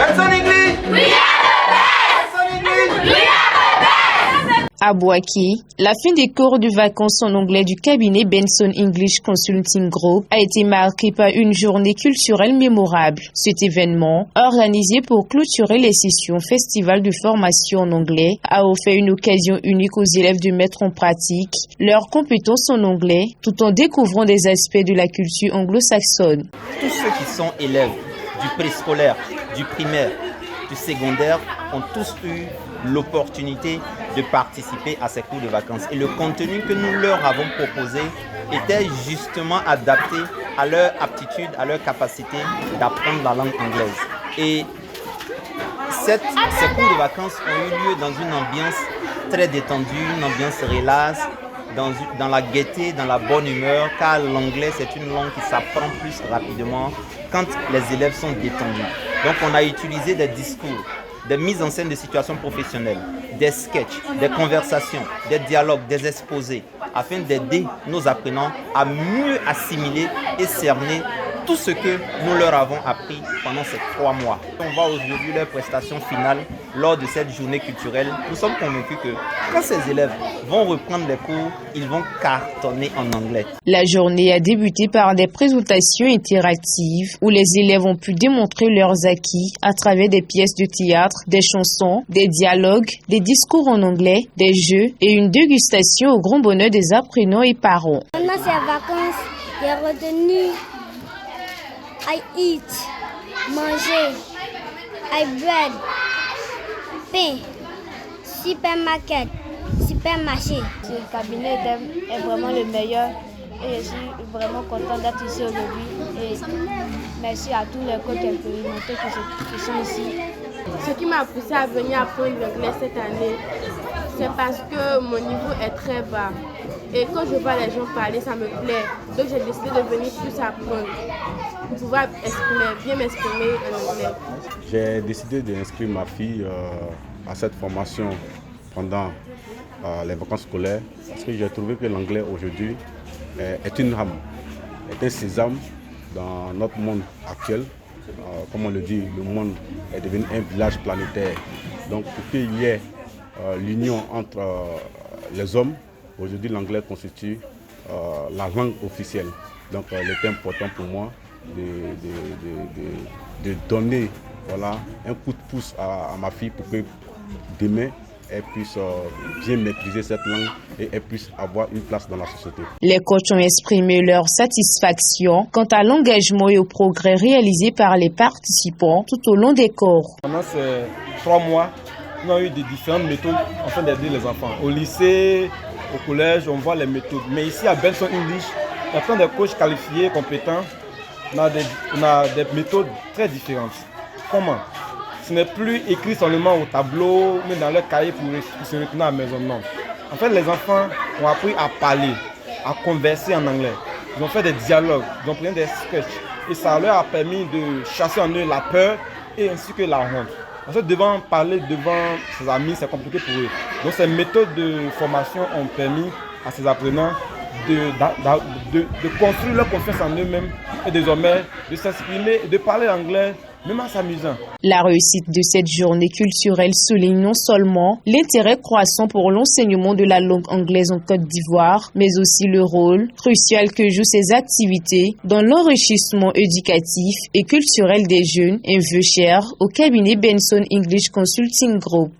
Benson English! We are the best! Benson English! We are the best! À Boaké, la fin des cours de vacances en anglais du cabinet Benson English Consulting Group a été marquée par une journée culturelle mémorable. Cet événement, organisé pour clôturer les sessions Festival de formation en anglais, a offert une occasion unique aux élèves de mettre en pratique leurs compétences en anglais tout en découvrant des aspects de la culture anglo-saxonne. Tous ceux qui sont élèves du préscolaire, du primaire, du secondaire ont tous eu l'opportunité de participer à ces cours de vacances. Et le contenu que nous leur avons proposé était justement adapté à leur aptitude, à leur capacité d'apprendre la langue anglaise. Et ces cours de vacances ont eu lieu dans une ambiance très détendue, une ambiance relax, dans la gaieté, dans la bonne humeur, car l'anglais c'est une langue qui s'apprend plus rapidement quand les élèves sont détendus. Donc on a utilisé des discours, des mises en scène de situations professionnelles, des sketchs, des conversations, des dialogues, des exposés, afin d'aider nos apprenants à mieux assimiler et cerner tout ce que nous leur avons appris pendant ces 3 mois. On voit aujourd'hui leur prestation finale lors de cette journée culturelle. Nous sommes convaincus que quand ces élèves vont reprendre les cours, ils vont cartonner en anglais. La journée a débuté par des présentations interactives où les élèves ont pu démontrer leurs acquis à travers des pièces de théâtre, des chansons, des dialogues, des discours en anglais, des jeux et une dégustation au grand bonheur des apprenants et parents. Pendant ces vacances, j'ai retenu I eat, manger, I bread, pain, supermarket, supermarché. Ce cabinet est vraiment le meilleur et je suis vraiment content d'être ici aujourd'hui. Et merci à tous les coachs expérimentés qui sont ici. Ce qui m'a poussé à venir apprendre l'anglais cette année, c'est parce que mon niveau est très bas. Et quand je vois les gens parler, ça me plaît. Donc j'ai décidé de venir plus apprendre pour pouvoir bien m'exprimer en anglais. J'ai décidé d'inscrire ma fille à cette formation pendant les vacances scolaires parce que j'ai trouvé que l'anglais aujourd'hui est une âme, est un sésame dans notre monde actuel. Comme on le dit, le monde est devenu un village planétaire. Donc pour qu'il y ait l'union entre les hommes, aujourd'hui l'anglais constitue la langue officielle. Donc il était important pour moi de donner un coup de pouce à ma fille pour que demain elle puisse bien maîtriser cette langue et elle puisse avoir une place dans la société. Les coachs ont exprimé leur satisfaction quant à l'engagement et au progrès réalisés par les participants tout au long des cours. Pendant ces 3 mois, nous avons eu des différentes méthodes afin d'aider les enfants. Au lycée, au collège, on voit les méthodes. Mais ici à Benson English, il y a plein de coachs qualifiés, compétents. On a des méthodes très différentes. Comment? Ce n'est plus écrit seulement au tableau, mais dans leur cahier pour se retenir à la maison. Non. En fait, les enfants ont appris à parler, à converser en anglais. Ils ont fait des dialogues, ils ont pris des sketchs. Et ça leur a permis de chasser en eux la peur et ainsi que la honte. En fait, parler devant ses amis, c'est compliqué pour eux. Donc, ces méthodes de formation ont permis à ces apprenants de construire leur confiance en eux-mêmes et désormais de s'exprimer et de parler anglais, même en s'amusant. La réussite de cette journée culturelle souligne non seulement l'intérêt croissant pour l'enseignement de la langue anglaise en Côte d'Ivoire, mais aussi le rôle crucial que jouent ces activités dans l'enrichissement éducatif et culturel des jeunes, un vœu cher au cabinet Benson English Consulting Group.